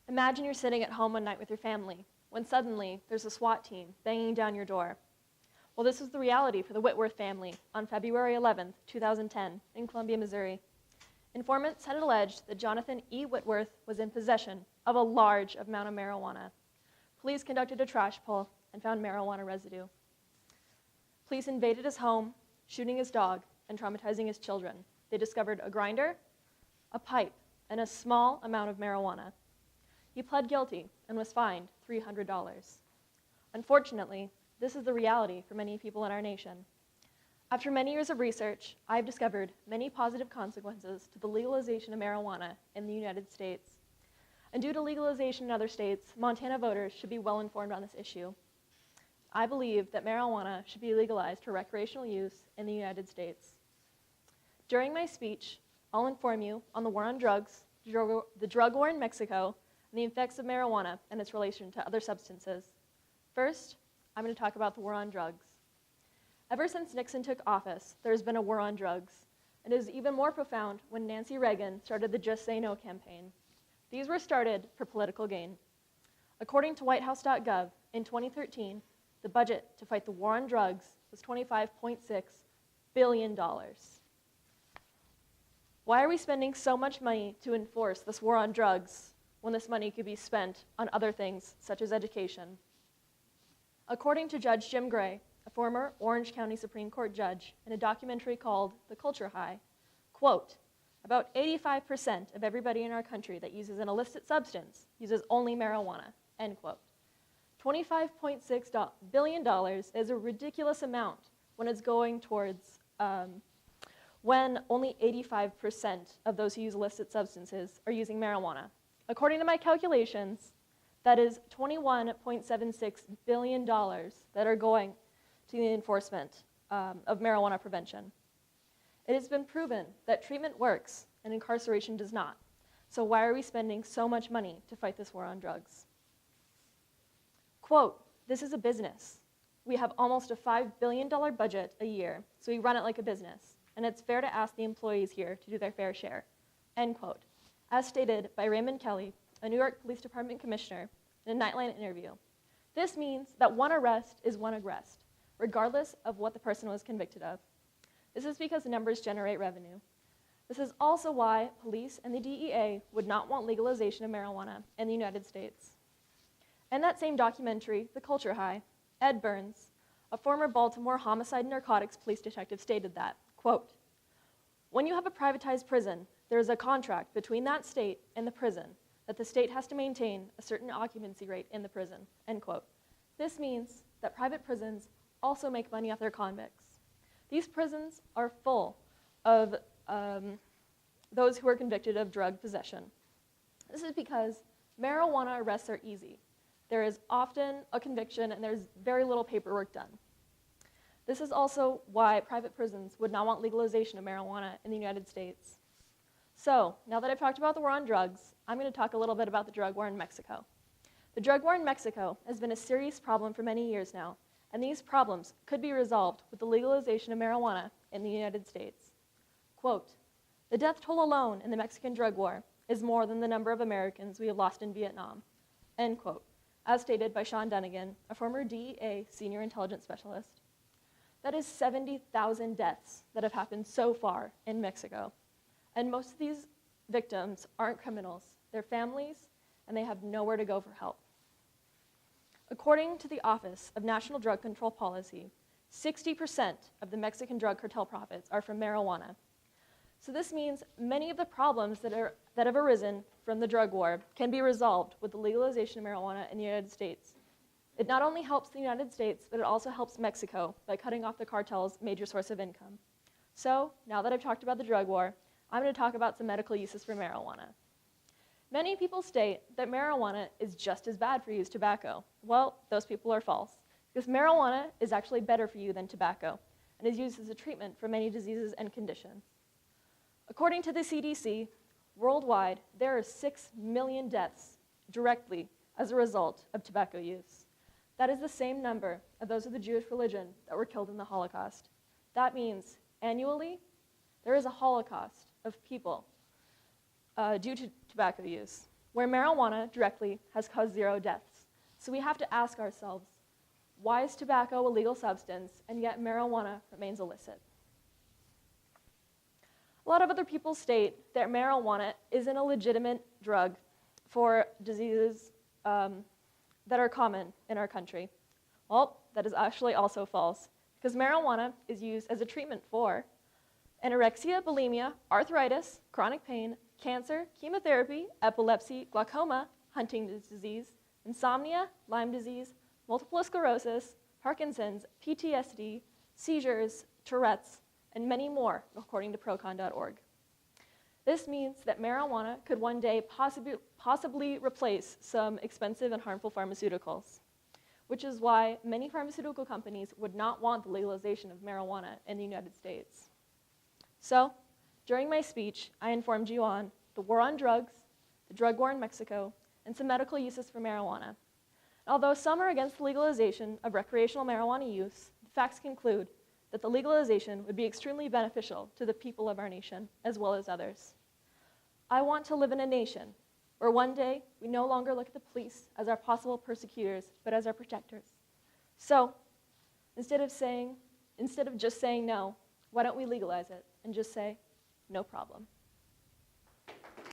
Imagine you're sitting at home one night with your family when suddenly there's a SWAT team banging down your door. Well, this was the reality for the Whitworth family on February 11th, 2010, in Columbia, Missouri. Informants had alleged that Jonathan E. Whitworth was in possession of a large amount of marijuana. Police conducted a trash pull and found marijuana residue. Police invaded his home, shooting his dog and traumatizing his children. They discovered a grinder, a pipe, and a small amount of marijuana. He pled guilty and was fined $300. Unfortunately, this is the reality for many people in our nation. After many years of research, I've discovered many positive consequences to the legalization of marijuana in the United States. And due to legalization in other states, Montana voters should be well informed on this issue. I believe that marijuana should be legalized for recreational use in the United States. During my speech, I'll inform you on the war on drugs, the drug war in Mexico, and the effects of marijuana and its relation to other substances. First, I'm going to talk about the war on drugs. Ever since Nixon took office, there's been a war on drugs. It is even more profound when Nancy Reagan started the Just Say No campaign. These were started for political gain. According to whitehouse.gov, in 2013, the budget to fight the war on drugs was $25.6 billion. Why are we spending so much money to enforce this war on drugs when this money could be spent on other things such as education? According to Judge Jim Gray, a former Orange County Supreme Court judge, in a documentary called The Culture High, quote, about 85% of everybody in our country that uses an illicit substance uses only marijuana, end quote. $25.6 billion is a ridiculous amount when it's going towards, when only 85% of those who use illicit substances are using marijuana. According to my calculations, that is $21.76 billion that are going to the enforcement of marijuana prevention. It has been proven that treatment works and incarceration does not. So why are we spending so much money to fight this war on drugs? Quote, this is a business. We have almost a $5 billion budget a year, so we run it like a business, and it's fair to ask the employees here to do their fair share, end quote, as stated by Raymond Kelly, a New York Police Department commissioner, in a Nightline interview. This means that one arrest is one arrest, regardless of what the person was convicted of. This is because numbers generate revenue. This is also why police and the DEA would not want legalization of marijuana in the United States. In that same documentary, The Culture High, Ed Burns, a former Baltimore homicide and narcotics police detective, stated that, quote, when you have a privatized prison, there is a contract between that state and the prison that the state has to maintain a certain occupancy rate in the prison, end quote. This means that private prisons also make money off their convicts. These prisons are full of those who are convicted of drug possession. This is because marijuana arrests are easy. There is often a conviction and there's very little paperwork done. This is also why private prisons would not want legalization of marijuana in the United States. So, now that I've talked about the war on drugs, I'm going to talk a little bit about the drug war in Mexico. The drug war in Mexico has been a serious problem for many years now, and these problems could be resolved with the legalization of marijuana in the United States. Quote, the death toll alone in the Mexican drug war is more than the number of Americans we have lost in Vietnam, end quote, as stated by Sean Dunnigan, a former DEA senior intelligence specialist. That is 70,000 deaths that have happened so far in Mexico. And most of these victims aren't criminals. They're families, and they have nowhere to go for help. According to the Office of National Drug Control Policy, 60% of the Mexican drug cartel profits are from marijuana. So this means many of the problems that have arisen from the drug war can be resolved with the legalization of marijuana in the United States. It not only helps the United States, but it also helps Mexico by cutting off the cartel's major source of income. So, now that I've talked about the drug war, I'm going to talk about some medical uses for marijuana. Many people state that marijuana is just as bad for you as tobacco. Well, those people are false, because marijuana is actually better for you than tobacco, and is used as a treatment for many diseases and conditions. According to the CDC, worldwide, there are 6 million deaths directly as a result of tobacco use. That is the same number of those of the Jewish religion that were killed in the Holocaust. That means annually, there is a Holocaust of people due to tobacco use. where marijuana directly has caused 0 deaths. So we have to ask ourselves, why is tobacco a legal substance and yet marijuana remains illicit? A lot of other people state that marijuana isn't a legitimate drug for diseases that are common in our country. Well, that is actually also false, because marijuana is used as a treatment for anorexia, bulimia, arthritis, chronic pain, cancer, chemotherapy, epilepsy, glaucoma, Huntington's disease, insomnia, Lyme disease, multiple sclerosis, Parkinson's, PTSD, seizures, Tourette's, and many more, according to procon.org. This means that marijuana could one day possibly replace some expensive and harmful pharmaceuticals, which is why many pharmaceutical companies would not want the legalization of marijuana in the United States. So, during my speech, I informed you on the war on drugs, the drug war in Mexico, and some medical uses for marijuana. Although some are against the legalization of recreational marijuana use, the facts conclude that the legalization would be extremely beneficial to the people of our nation, as well as others. I want to live in a nation where one day we no longer look at the police as our possible persecutors, but as our protectors. So, instead of just saying no, why don't we legalize it and just say, no problem.